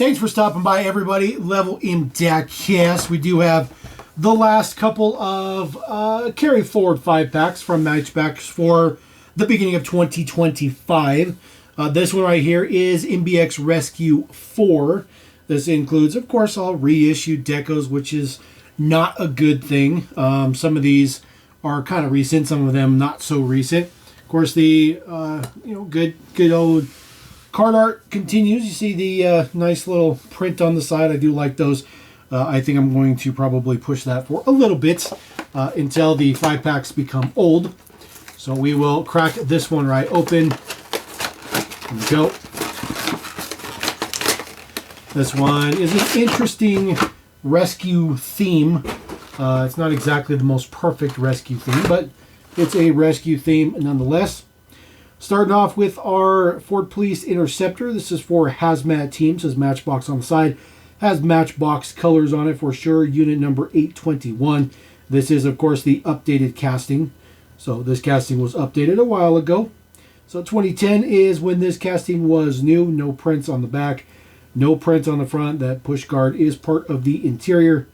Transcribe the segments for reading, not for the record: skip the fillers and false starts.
Thanks for stopping by, everybody. Level M Deck. Yes, we do have the last couple of carry forward 5-packs from Matchbox for the beginning of 2025. This one right here is MBX Rescue 4. This includes, of course, all reissued decos, which is not a good thing. Some of these are kind of recent, some of them not so recent. Of course, the good old card art continues. You see the nice little print on the side. I do like those. I think I'm going to probably push that for a little bit until the 5-packs become old. So we will crack this one right open. Here we go. This one is an interesting rescue theme. It's not exactly the most perfect rescue theme, but it's a rescue theme nonetheless. Starting off with our Ford Police Interceptor. This is for hazmat teams. Says Matchbox on the side. Has Matchbox colors on it for sure. Unit number 821. This is, of course, the updated casting. So this casting was updated a while ago. So 2010 is when this casting was new. No prints on the back. No prints on the front. That push guard is part of the interior.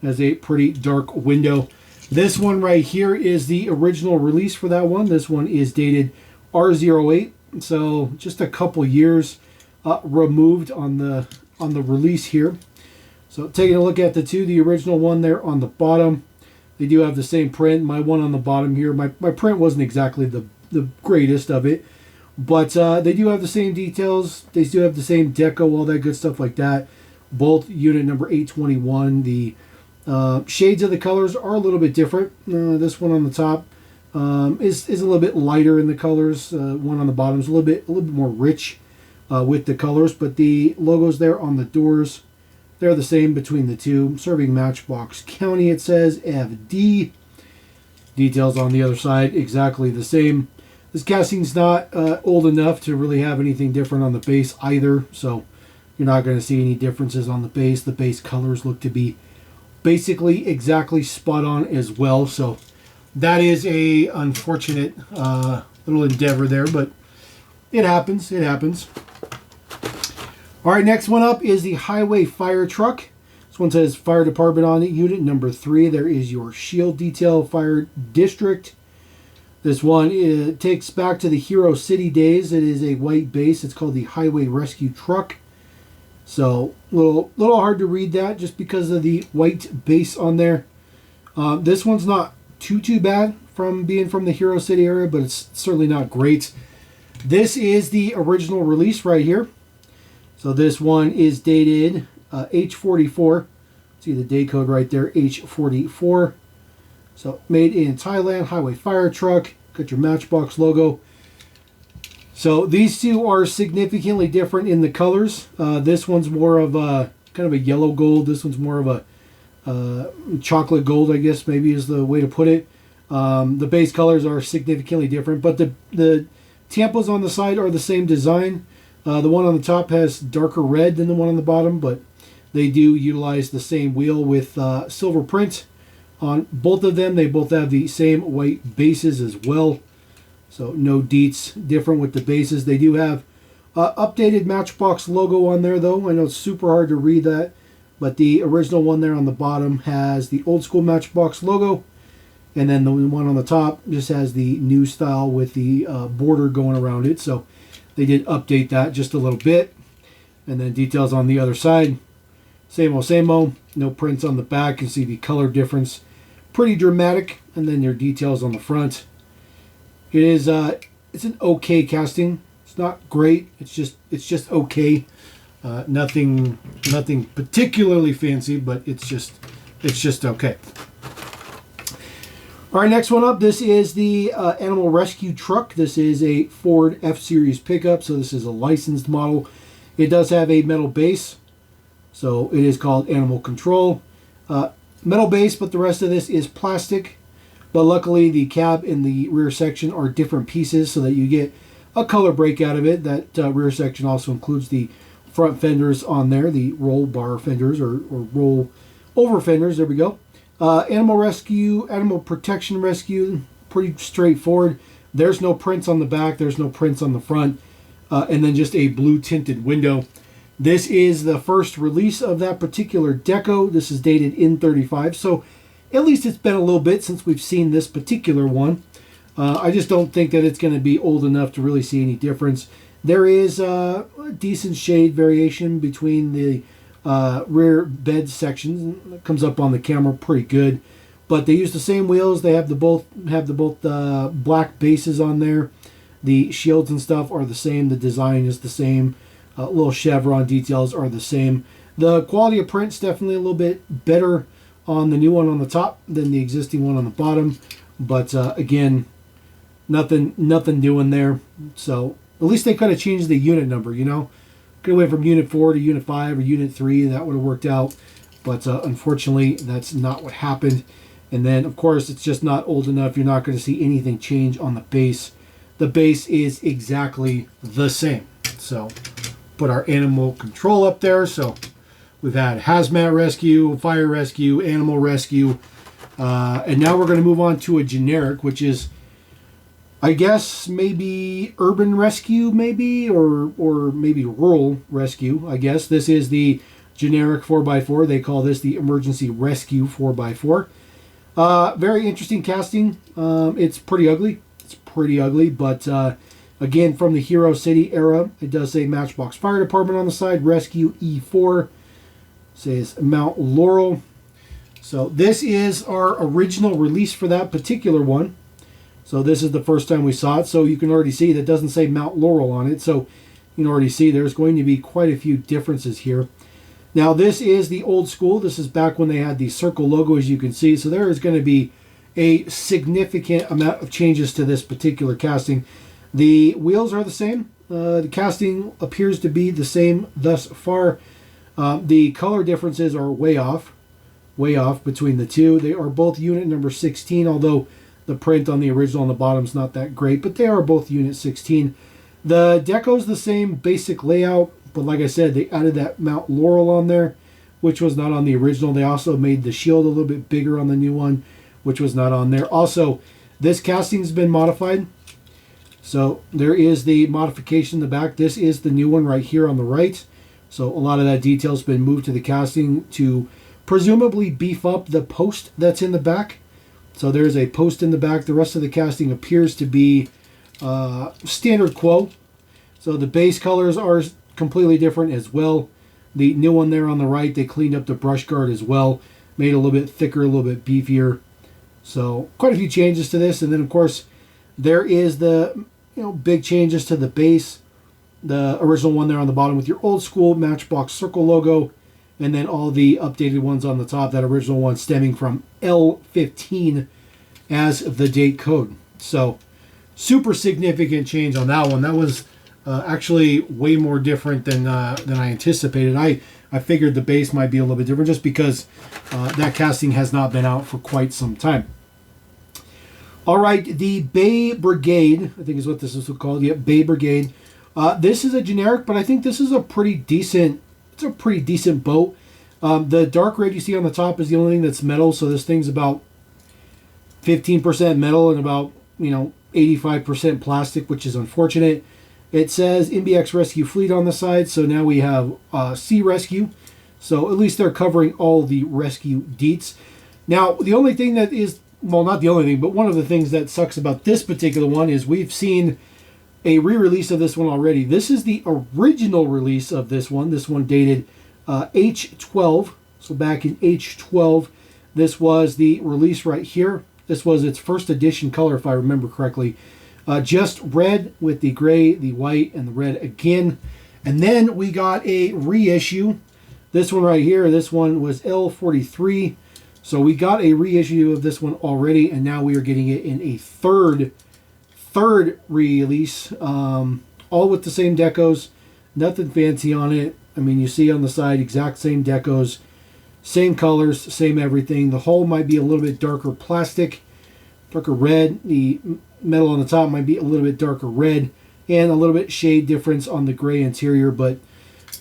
Has a pretty dark window. This one right here is the original release for that one. This one is dated R08, so just a couple years removed on the release here. So taking a look at the two, the original one there on the bottom, they do have the same print. My one on the bottom here, my print wasn't exactly the greatest of it, but they do have the same details. They do have the same deco, all that good stuff like that. Both unit number 821. The shades of the colors are a little bit different. This one on the top is a little bit lighter in the colors. One on the bottom is a little bit more rich with the colors, but the logos there on the doors, they're the same between the two. Serving Matchbox County, it says FD. Details on the other side exactly the same. This casting's not old enough to really have anything different on the base either, so you're not going to see any differences on the base. The base colors look to be basically exactly spot on as well, so that is a unfortunate little endeavor there, but it happens. It happens. All right, next one up is the Highway Fire Truck. This one says Fire Department on it, unit number 3. There is your Shield Detail Fire District. This one takes back to the Hero City days. It is a white base. It's called the Highway Rescue Truck. So little hard to read that just because of the white base on there. This one's not too bad from being from the Hero City area, but it's certainly not great. This is the original release right here. So this one is dated H44. See the day code right there, H44. So made in Thailand, Highway Fire Truck. Got your Matchbox logo. So these two are significantly different in the colors. This one's more of a kind of a yellow gold. This one's more of a chocolate gold, I guess maybe is the way to put it. The base colors are significantly different, but the tampos on the side are the same design. The one on the top has darker red than the one on the bottom, but they do utilize the same wheel with silver print on both of them. They both have the same white bases as well. So no deets different with the bases. They do have updated Matchbox logo on there, though. I know it's super hard to read that, but the original one there on the bottom has the old school Matchbox logo, and then the one on the top just has the new style with the border going around it. So they did update that just a little bit. And then details on the other side, same old. No prints on the back. You can see the color difference, pretty dramatic. And then your details on the front. It is it's an okay casting. It's not great. It's just okay. Nothing particularly fancy, but it's just okay. All right, next one up. This is the Animal Rescue Truck. This is a Ford F-Series pickup, so this is a licensed model. It does have a metal base, so it is called Animal Control. Metal base, but the rest of this is plastic. But luckily, the cab and the rear section are different pieces so that you get a color break out of it. That rear section also includes the front fenders on there, the roll bar fenders or roll over fenders. There we go. Animal Rescue, Animal Protection Rescue, pretty straightforward. There's no prints on the back. There's no prints on the front. And then just a blue tinted window. This is the first release of that particular deco. This is dated in 35, so at least it's been a little bit since we've seen this particular one. I just don't think that it's going to be old enough to really see any difference. There is a decent shade variation between the rear bed sections. It comes up on the camera pretty good, but they use the same wheels. They have the both black bases on there. The shields and stuff are the same. The design is the same. Little chevron details are the same. The quality of print's definitely a little bit better on the new one on the top than the existing one on the bottom, but again, nothing new in there. So at least they could have changed the unit number, you know. Could have went from Unit 4 to Unit 5 or Unit 3. That would have worked out. But unfortunately, that's not what happened. And then, of course, it's just not old enough. You're not going to see anything change on the base. The base is exactly the same. So put our animal control up there. So we've had hazmat rescue, fire rescue, animal rescue. And now we're going to move on to a generic, which is, I guess, maybe urban rescue, maybe, or maybe rural rescue, I guess. This is the generic 4x4. They call this the emergency rescue 4x4. Very interesting casting. It's pretty ugly. It's pretty ugly, but again, from the Hero City era, it does say Matchbox Fire Department on the side, Rescue E4. It says Mount Laurel. So this is our original release for that particular one. So this is the first time we saw it. So you can already see that doesn't say Mount Laurel on it. So you can already see there's going to be quite a few differences here. Now this is the old school. This is back when they had the circle logo, as you can see. So there is going to be a significant amount of changes to this particular casting. The wheels are the same. The casting appears to be the same thus far. The color differences are way off between the two. They are both unit number 16, although the print on the original on the bottom is not that great, but they are both unit 16. The deco's the same basic layout, but like I said, they added that Mount Laurel on there, which was not on the original. They also made the shield a little bit bigger on the new one, which was not on there. Also, this casting's been modified. So there is the modification in the back. This is the new one right here on the right. So a lot of that detail's been moved to the casting to presumably beef up the post that's in the back. So there's a post in the back. The rest of the casting appears to be standard quo. So the base colors are completely different as well. The new one there on the right, they cleaned up the brush guard as well. Made it a little bit thicker, a little bit beefier. So quite a few changes to this. And then of course there is the big changes to the base. The original one there on the bottom with your old school Matchbox circle logo. And then all the updated ones on the top, that original one stemming from L15 as the date code. So super significant change on that one. That was actually way more different than I anticipated. I figured the base might be a little bit different just because that casting has not been out for quite some time. All right, the Bay Brigade, I think is what this is called. Yep, Bay Brigade. This is a generic, but I think this is a pretty decent. It's a pretty decent boat. The dark red you see on the top is the only thing that's metal, so this thing's about 15% metal and about 85% plastic, which is unfortunate. It says MBX Rescue Fleet on the side, so now we have Sea Rescue. So at least they're covering all the rescue deets. Now, the only thing that is, well, not the only thing, but one of the things that sucks about this particular one is we've seen a re-release of this one already. This is the original release of this one. This one dated H12. So back in H12, this was the release right here. This was its first edition color, if I remember correctly. Just red with the gray, the white, and the red again. And then we got a reissue. This one right here, this one was L43. So we got a reissue of this one already, and now we are getting it in a third release, all with the same decos, nothing fancy on it. I mean, you see on the side exact same decos, same colors, same everything. The hull might be a little bit darker plastic, darker red. The metal on the top might be a little bit darker red, and a little bit shade difference on the gray interior. But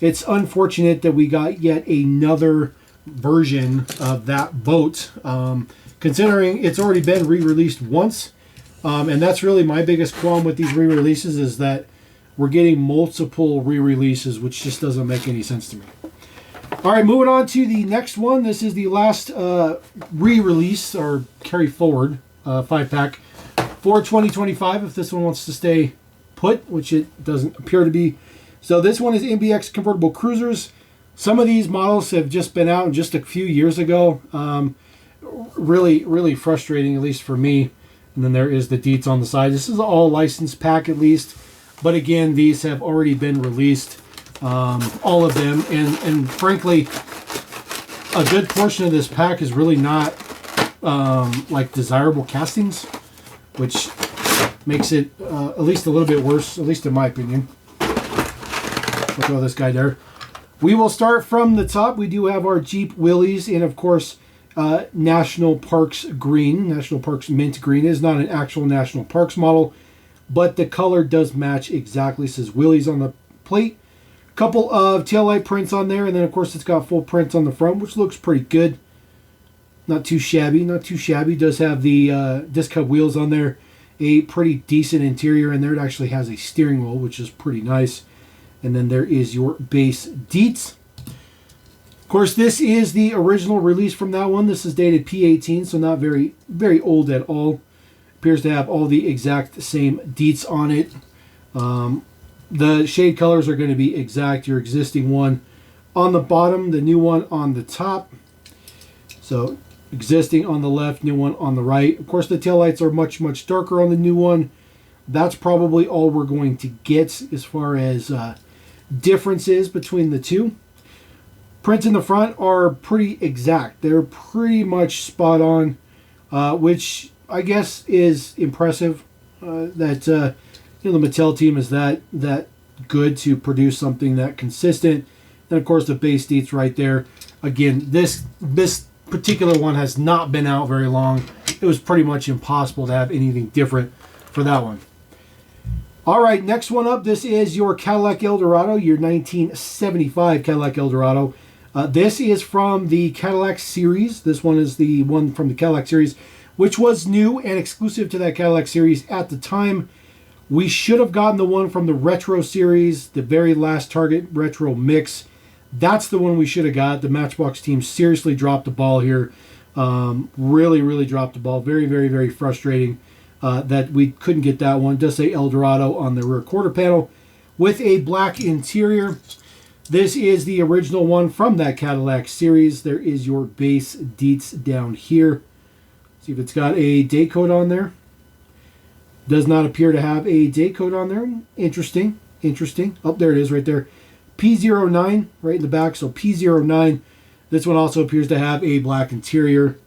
it's unfortunate that we got yet another version of that boat, considering it's already been re-released once. And that's really my biggest qualm with these re-releases is that we're getting multiple re-releases, which just doesn't make any sense to me. All right, moving on to the next one. This is the last re-release or carry forward 5-pack for 2025, if this one wants to stay put, which it doesn't appear to be. So this one is MBX Convertible Cruisers. Some of these models have just been out just a few years ago. Really, really frustrating, at least for me. And then there is the deets on the side. This is all licensed pack at least. But again, these have already been released. All of them. And frankly, a good portion of this pack is really not like desirable castings, which makes it at least a little bit worse, at least in my opinion. We'll throw this guy there. We will start from the top. We do have our Jeep Willys and, of course, National Parks Green. National Parks Mint Green is not an actual National Parks model, but the color does match exactly. It says Willys on the plate. Couple of taillight prints on there, and then, of course, it's got full prints on the front, which looks pretty good. Not too shabby, not too shabby. Does have the disc hub wheels on there. A pretty decent interior in there. It actually has a steering wheel, which is pretty nice. And then there is your base deets. Of course, this is the original release from that one. This is dated P18, so not very, very old at all. Appears to have all the exact same deets on it. The shade colors are going to be exact. Your existing one on the bottom, the new one on the top. So existing on the left, new one on the right. Of course, the taillights are much, much darker on the new one. That's probably all we're going to get as far as differences between the two. Prints in the front are pretty exact. They're pretty much spot on, which I guess is impressive. That the Mattel team is that good to produce something that consistent. And of course, the base deets right there. Again, this particular one has not been out very long. It was pretty much impossible to have anything different for that one. All right, next one up, this is your Cadillac Eldorado, your 1975 Cadillac Eldorado. This is from the Cadillac series. This one is the one from the Cadillac series, which was new and exclusive to that Cadillac series at the time. We should have gotten the one from the Retro series, the very last Target Retro Mix. That's the one we should have got. The Matchbox team seriously dropped the ball here. Really, really dropped the ball. Very, very, very frustrating. That we couldn't get that one. It does say Eldorado on the rear quarter panel with a black interior. This is the original one from that Cadillac series. There is your base deets down here. See if it's got a date code on there. Does not appear to have a date code on there. Interesting. Interesting. Oh, there it is right there. P09 right in the back. So P09. This one also appears to have a black interior.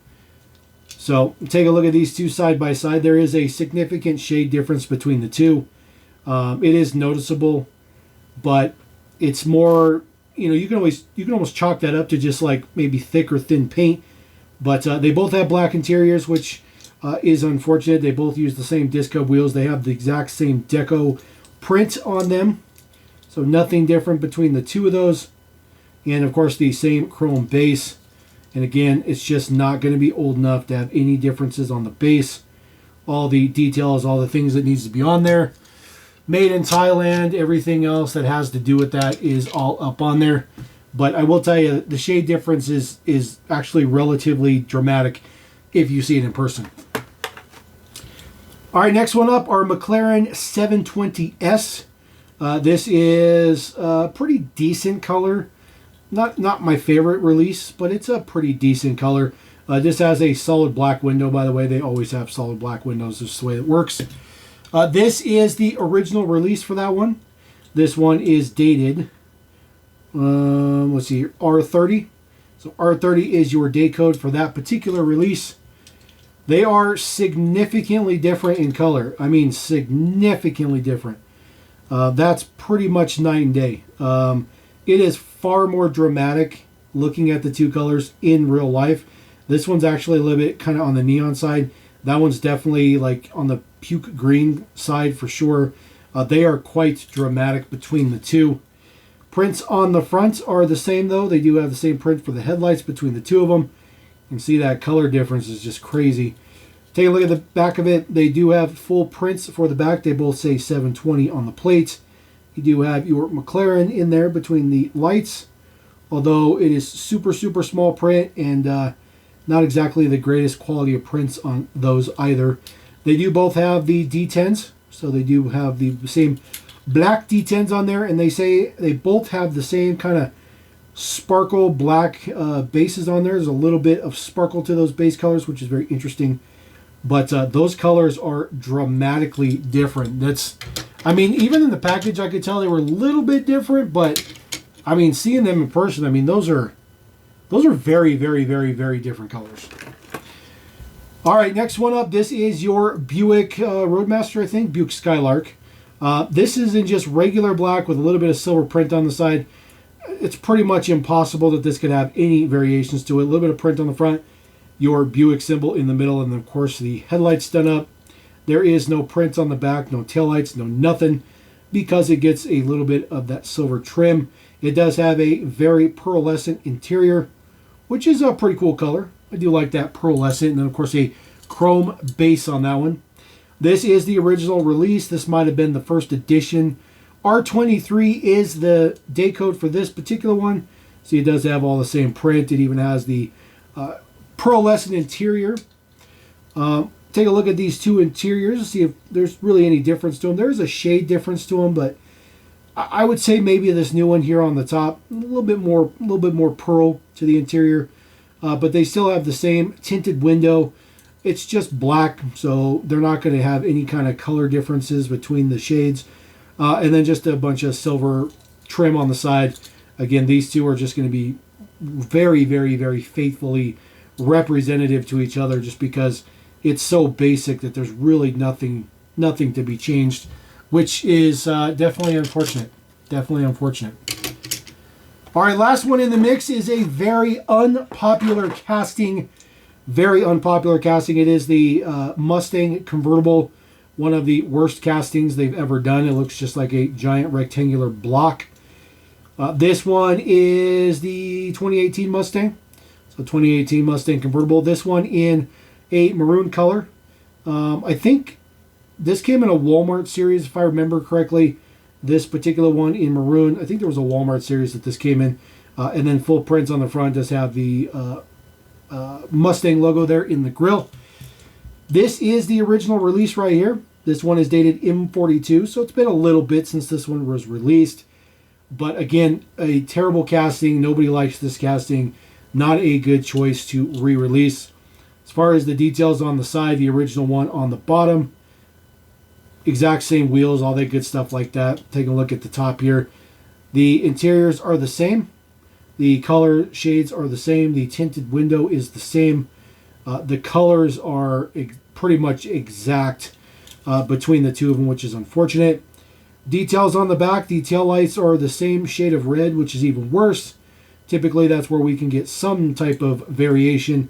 So take a look at these two side by side. There is a significant shade difference between the two. It is noticeable, but it's more, you can almost chalk that up to just like maybe thick or thin paint. But they both have black interiors, which is unfortunate. They both use the same disc hub wheels. They have the exact same deco print on them. So nothing different between the two of those. And of course the same chrome base. And again, it's just not going to be old enough to have any differences on the base. All the details, all the things that needs to be on there. Made in Thailand, everything else that has to do with that is all up on there. But I will tell you, the shade difference is actually relatively dramatic if you see it in person. All right, next one up, our McLaren 720S. This is a pretty decent color. Not my favorite release, but it's a pretty decent color. This has a solid black window, by the way. They always have solid black windows. This is the way it works. This is the original release for that one. This one is dated, let's see here, R30. So R30 is your day code for that particular release. They are significantly different in color. I mean, significantly different. That's pretty much night and day. It is far more dramatic looking at the two colors in real life. This one's actually a little bit kind of on the neon side. That one's definitely like on the puke green side for sure. They are quite dramatic between the two. Prints on the front are the same though. They do have the same print for the headlights between the two of them. You can see that color difference is just crazy. Take a look at the back of it. They do have full prints for the back. They both say 720 on the plate. You do have your McLaren in there between the lights, although it is super, super small print and not exactly the greatest quality of prints on those either. They do both have the D10s, so they do have the same black D10s on there, and they say they both have the same kind of sparkle black bases on there. There's a little bit of sparkle to those base colors, which is very interesting. But those colors are dramatically different. That's, I mean, even in the package, I could tell they were a little bit different. But I mean, seeing them in person, I mean, those are very, very, very, very different colors. All right, next one up. This is your Buick Roadmaster, I think, Buick Skylark. This is in just regular black with a little bit of silver print on the side. It's pretty much impossible that this could have any variations to it. A little bit of print on the front, your Buick symbol in the middle, and then of course the headlights done up. There is no print on the back, no taillights, no nothing, because it gets a little bit of that silver trim. It does have a very pearlescent interior, which is a pretty cool color. I do like that pearlescent, and then of course a chrome base on that one. This is the original release. This might have been the first edition. R23 is the day code for this particular one. See, it does have all the same print. It even has the pearlescent interior. Take a look at these two interiors and see if there's really any difference to them. There's a shade difference to them, but I would say maybe this new one here on the top, a little bit more pearl to the interior, but they still have the same tinted window. It's just black, so they're not going to have any kind of color differences between the shades. And then just a bunch of silver trim on the side. Again, these two are just going to be very, very, very faithfully representative to each other, just because it's so basic that there's really nothing to be changed, which is definitely unfortunate. Definitely unfortunate. All right, last one in the mix is a very unpopular casting. Very unpopular casting. It is the Mustang Convertible. One of the worst castings they've ever done. It looks just like a giant rectangular block. This one is the 2018 Mustang. So 2018 Mustang Convertible. This one in a maroon color. I think this came in a Walmart series, if I remember correctly. This particular one in maroon. I think there was a Walmart series that this came in. And then full prints on the front does have the Mustang logo there in the grille. This is the original release right here. This one is dated M42, so it's been a little bit since this one was released. But again, a terrible casting. Nobody likes this casting. Not a good choice to re-release. As far as the details on the side, the original one on the bottom. Exact same wheels, all that good stuff like that. Take a look at the top here. The interiors are the same. The color shades are the same. The tinted window is the same. The colors are pretty much exact between the two of them, which is unfortunate. Details on the back, the taillights are the same shade of red, which is even worse. Typically, that's where we can get some type of variation.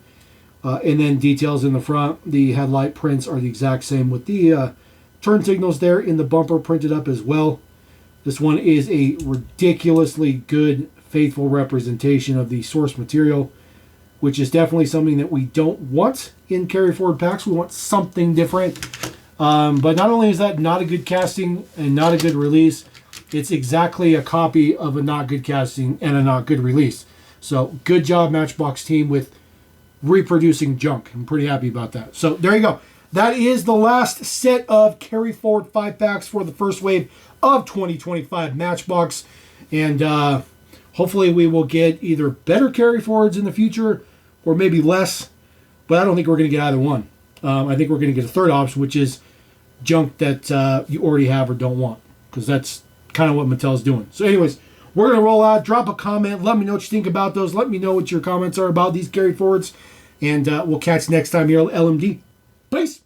And then details in the front, the headlight prints are the exact same with the turn signals there in the bumper printed up as well. This one is a ridiculously good, faithful representation of the source material, which is definitely something that we don't want in carry forward packs. We want something different. But not only is that not a good casting and not a good release, it's exactly a copy of a not good casting and a not good release. So good job, Matchbox team, with reproducing junk. I'm pretty happy about that. So there you go. That is the last set of carry forward 5-packs for the first wave of 2025 Matchbox. And hopefully we will get either better carry forwards in the future or maybe less. But I don't think we're going to get either one. I think we're going to get a third option, which is junk that you already have or don't want. Because that's kind of what Mattel's doing. So anyways, we're going to roll out. Drop a comment. Let me know what you think about those. Let me know what your comments are about these carry forwards. And we'll catch you next time here at LMD. Peace.